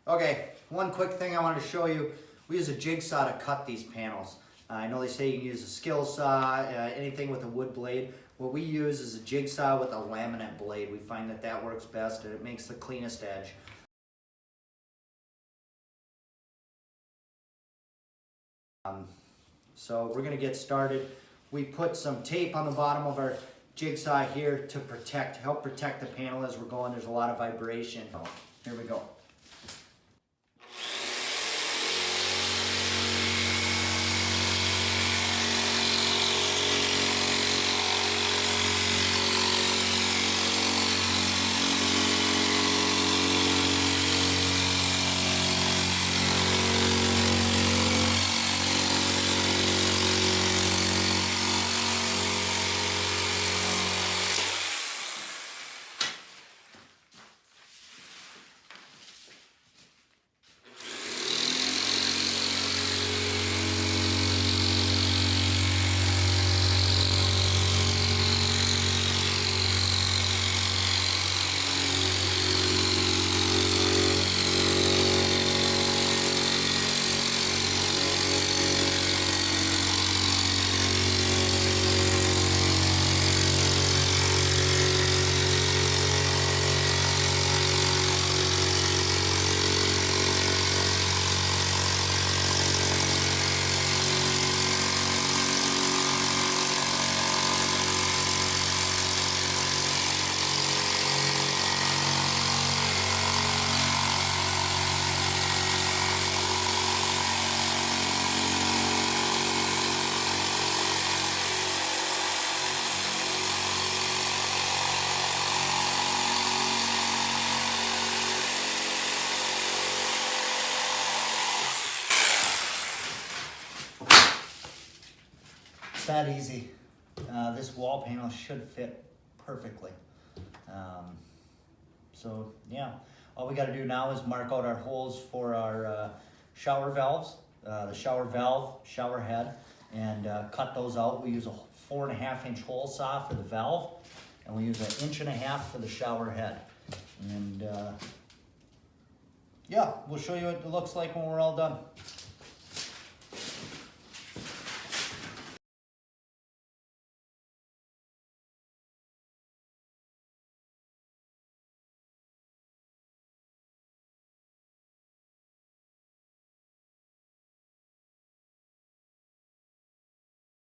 Okay, one quick thing I wanted to show you. We use a jigsaw to cut these panels. I know they say you can use a skill saw, anything with a wood blade. What we use is a jigsaw with a laminate blade. We find that that works best and it makes the cleanest edge. So we're gonna get started. We put some tape on the bottom of our jigsaw here to help protect the panel as we're going. There's a lot of vibration. Here we go. That easy. This wall panel should fit perfectly. So yeah, all we got to do now is mark out our holes for our shower valves, the shower valve, shower head, and cut those out. We use a 4.5-inch hole saw for the valve, and we use 1.5 inches for the shower head. And yeah, we'll show you what it looks like when we're all done.